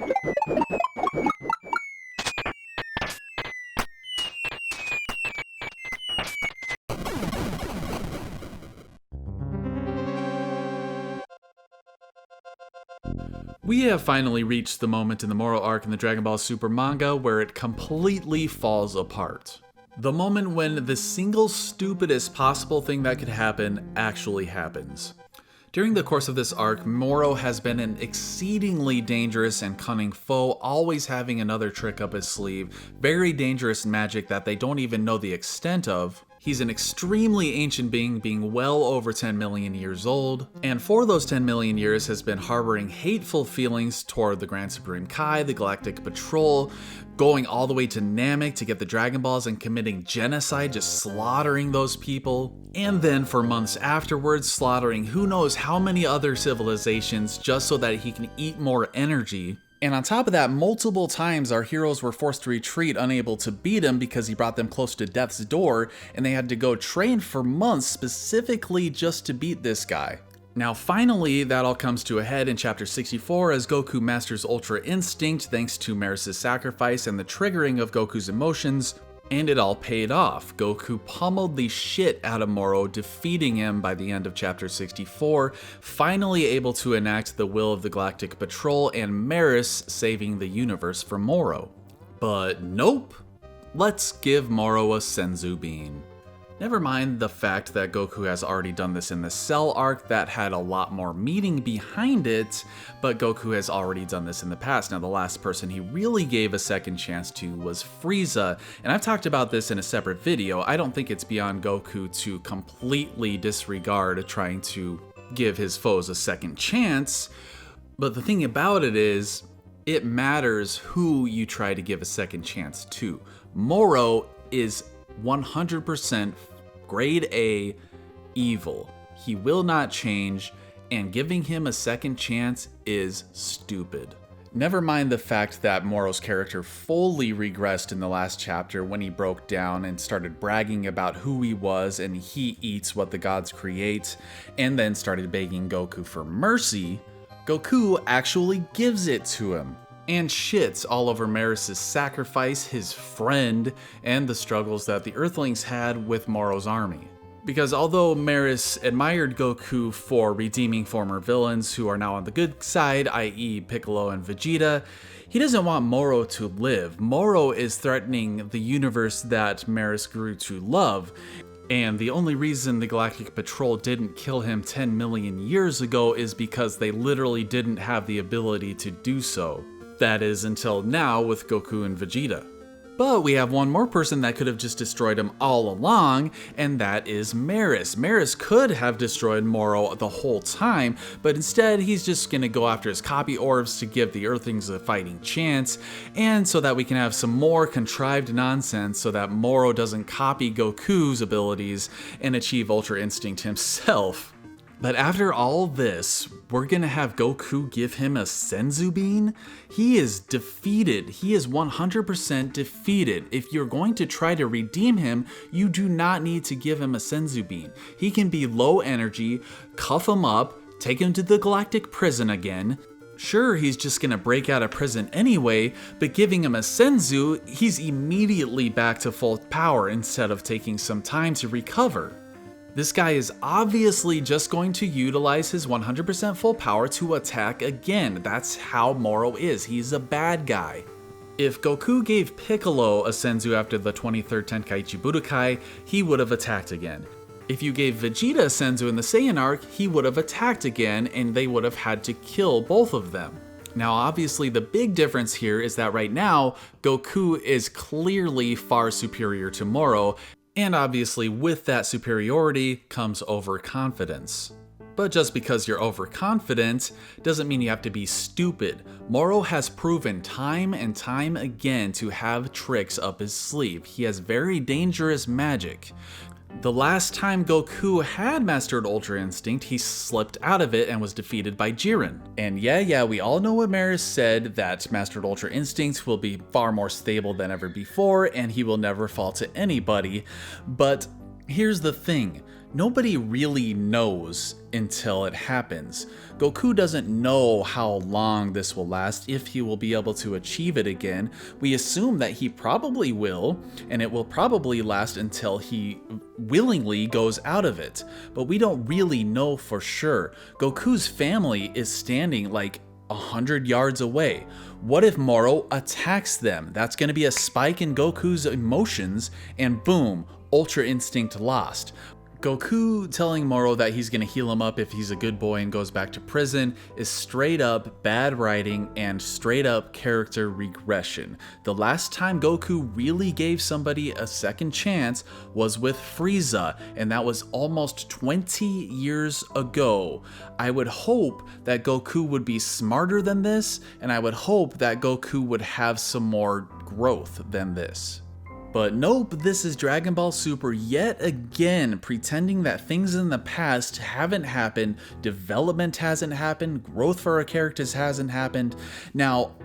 We have finally reached the moment in the Moro arc in the Dragon Ball Super Manga where it completely falls apart. The moment when the single stupidest possible thing that could happen actually happens. During the course of this arc, Moro has been an exceedingly dangerous and cunning foe, always having another trick up his sleeve, very dangerous magic that they don't even know the extent of. He's an extremely ancient being well over 10 million years old, and for those 10 million years has been harboring hateful feelings toward the Grand Supreme Kai, the Galactic Patrol, going all the way to Namek to get the Dragon Balls and committing genocide, just slaughtering those people, and then for months afterwards slaughtering who knows how many other civilizations just so that he can eat more energy. And on top of that, multiple times our heroes were forced to retreat, unable to beat him because he brought them close to death's door, and they had to go train for months specifically just to beat this guy. Now finally, that all comes to a head in chapter 64 as Goku masters Ultra Instinct thanks to Maris' sacrifice and the triggering of Goku's emotions, and it all paid off. Goku pummeled the shit out of Moro, defeating him by the end of chapter 64, finally able to enact the will of the Galactic Patrol and Maris saving the universe from Moro. But nope, let's give Moro a Senzu bean. Never mind the fact that Goku has already done this in the Cell arc that had a lot more meaning behind it, but Goku has already done this in the past. Now the last person he really gave a second chance to was Frieza, and I've talked about this in a separate video. I don't think it's beyond Goku to completely disregard trying to give his foes a second chance, but the thing about it is, it matters who you try to give a second chance to. Moro is 100% grade A evil. He will not change, and giving him a second chance is stupid. Never mind the fact that Moro's character fully regressed in the last chapter when he broke down and started bragging about who he was and he eats what the gods create, and then started begging Goku for mercy. Goku actually gives it to him, and shits all over Maris' sacrifice, his friend, and the struggles that the Earthlings had with Moro's army. Because although Maris admired Goku for redeeming former villains who are now on the good side, i.e. Piccolo and Vegeta, he doesn't want Moro to live. Moro is threatening the universe that Maris grew to love, and the only reason the Galactic Patrol didn't kill him 10 million years ago is because they literally didn't have the ability to do so. That is, until now with Goku and Vegeta. But we have one more person that could have just destroyed him all along, and that is Maris. Maris could have destroyed Moro the whole time, but instead he's just gonna go after his copy orbs to give the Earthlings a fighting chance, and so that we can have some more contrived nonsense so that Moro doesn't copy Goku's abilities and achieve Ultra Instinct himself. But after all this, we're gonna have Goku give him a Senzu bean? He is defeated. He is 100% defeated. If you're going to try to redeem him, you do not need to give him a Senzu bean. He can be low energy, cuff him up, take him to the Galactic Prison again. Sure, he's just gonna break out of prison anyway, but giving him a Senzu, he's immediately back to full power instead of taking some time to recover. This guy is obviously just going to utilize his 100% full power to attack again. That's how Moro is. He's a bad guy. If Goku gave Piccolo a Senzu after the 23rd Tenkaichi Budokai, he would have attacked again. If you gave Vegeta a Senzu in the Saiyan arc, he would have attacked again and they would have had to kill both of them. Now obviously the big difference here is that right now, Goku is clearly far superior to Moro, and obviously with that superiority comes overconfidence. But just because you're overconfident doesn't mean you have to be stupid. Moro has proven time and time again to have tricks up his sleeve. He has very dangerous magic. The last time Goku had mastered Ultra Instinct, he slipped out of it and was defeated by Jiren. And yeah, we all know what Maris said, that mastered Ultra Instinct will be far more stable than ever before and he will never fall to anybody. But here's the thing, Nobody really knows until it happens. Goku doesn't know how long this will last, if he will be able to achieve it again. We assume that he probably will, and it will probably last until he willingly goes out of it. But we don't really know for sure. Goku's family is standing like 100 yards away. What if Moro attacks them? That's going to be a spike in Goku's emotions, and boom, Ultra Instinct lost. Goku telling Moro that he's going to heal him up if he's a good boy and goes back to prison is straight up bad writing and straight up character regression. The last time Goku really gave somebody a second chance was with Frieza, and that was almost 20 years ago. I would hope that Goku would be smarter than this, and I would hope that Goku would have some more growth than this. But nope, this is Dragon Ball Super yet again pretending that things in the past haven't happened, development hasn't happened, growth for our characters hasn't happened. Now,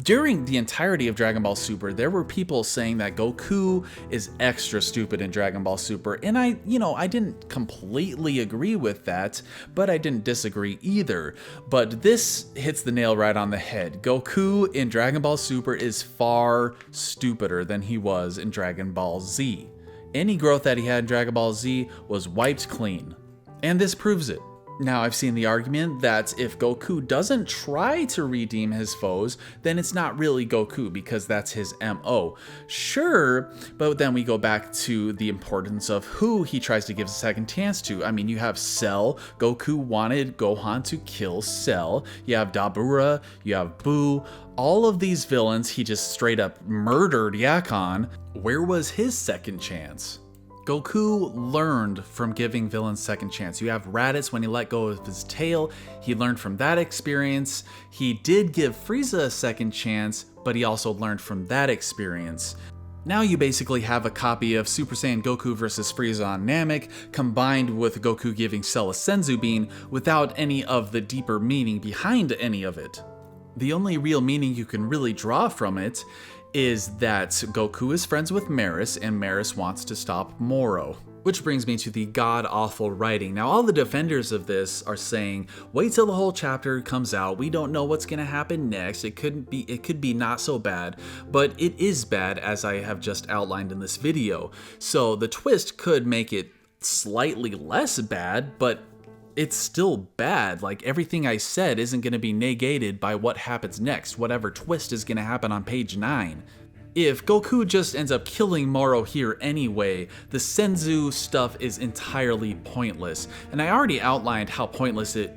during the entirety of Dragon Ball Super, there were people saying that Goku is extra stupid in Dragon Ball Super, and I didn't completely agree with that, but I didn't disagree either. But this hits the nail right on the head. Goku in Dragon Ball Super is far stupider than he was in Dragon Ball Z. Any growth that he had in Dragon Ball Z was wiped clean, and this proves it. Now, I've seen the argument that if Goku doesn't try to redeem his foes, then it's not really Goku because that's his MO. Sure, but then we go back to the importance of who he tries to give a second chance to. I mean, you have Cell. Goku wanted Gohan to kill Cell. You have Dabura, you have Buu. All of these villains, he just straight up murdered Yakon. Where was his second chance? Goku learned from giving villains second chance. You have Raditz, when he let go of his tail, he learned from that experience. He did give Frieza a second chance, but he also learned from that experience. Now you basically have a copy of Super Saiyan Goku vs. Frieza on Namek, combined with Goku giving Cell a Senzu Bean without any of the deeper meaning behind any of it. The only real meaning you can really draw from it is that Goku is friends with Maris, and Maris wants to stop Moro. Which brings me to the god-awful writing. Now, all the defenders of this are saying, wait till the whole chapter comes out. We don't know what's gonna happen next. It could be not so bad, but it is bad, as I have just outlined in this video. So the twist could make it slightly less bad, but it's still bad. Like, everything I said isn't going to be negated by what happens next, whatever twist is going to happen on page 9. If Goku just ends up killing Moro here anyway, the Senzu stuff is entirely pointless. And I already outlined how pointless it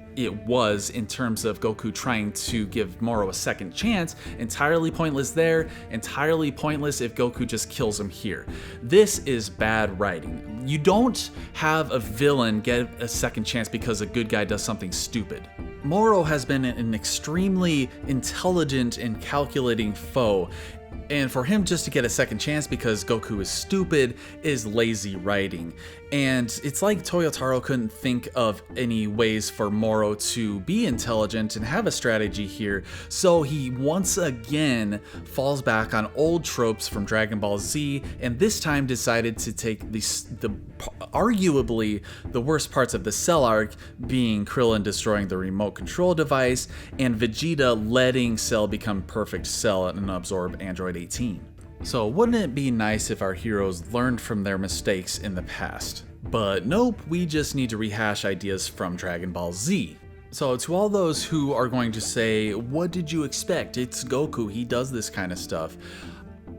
was in terms of Goku trying to give Moro a second chance. Entirely pointless there, entirely pointless if Goku just kills him here. This is bad writing. You don't have a villain get a second chance because a good guy does something stupid. Moro has been an extremely intelligent and calculating foe, and for him just to get a second chance because Goku is stupid is lazy writing. And it's like Toyotaro couldn't think of any ways for Moro to be intelligent and have a strategy here, so he once again falls back on old tropes from Dragon Ball Z, and this time decided to take the arguably the worst parts of the Cell arc, being Krillin destroying the remote control device and Vegeta letting Cell become perfect Cell and absorb Android 18. So wouldn't it be nice if our heroes learned from their mistakes in the past? But nope, we just need to rehash ideas from Dragon Ball Z. So to all those who are going to say, what did you expect? It's Goku, he does this kind of stuff.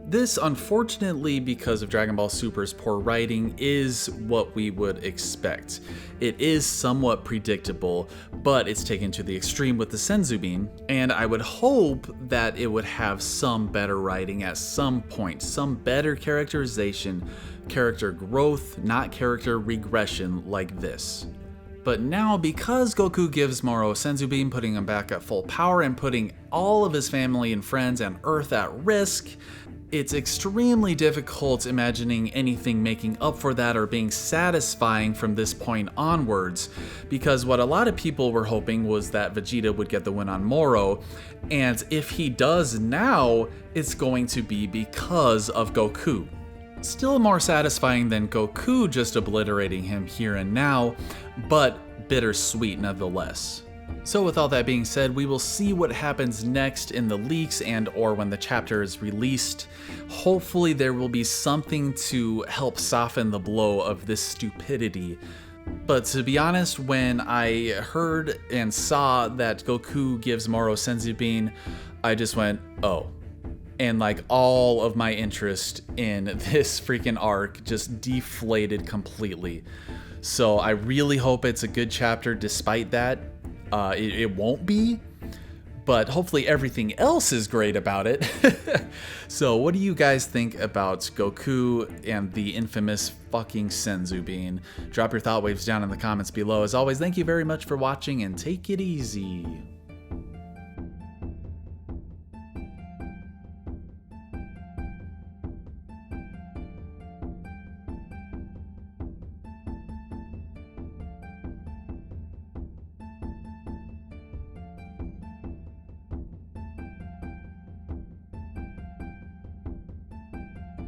This, unfortunately, because of Dragon Ball Super's poor writing, is what we would expect. It is somewhat predictable, but it's taken to the extreme with the Senzu Bean, and I would hope that it would have some better writing at some point, some better characterization, character growth, not character regression like this. But now, because Goku gives Moro a Senzu Bean, putting him back at full power and putting all of his family and friends and Earth at risk, it's extremely difficult imagining anything making up for that or being satisfying from this point onwards, because what a lot of people were hoping was that Vegeta would get the win on Moro, and if he does now, it's going to be because of Goku. Still more satisfying than Goku just obliterating him here and now, but bittersweet nonetheless. So with all that being said, we will see what happens next in the leaks and or when the chapter is released. Hopefully there will be something to help soften the blow of this stupidity. But to be honest, when I heard and saw that Goku gives Moro Senzu Bean, I just went, oh. And like all of my interest in this freaking arc just deflated completely. So I really hope it's a good chapter despite that. It won't be, but hopefully everything else is great about it. So what do you guys think about Goku and the infamous fucking Senzu Bean? Drop your thought waves down in the comments below. As always, thank you very much for watching and take it easy.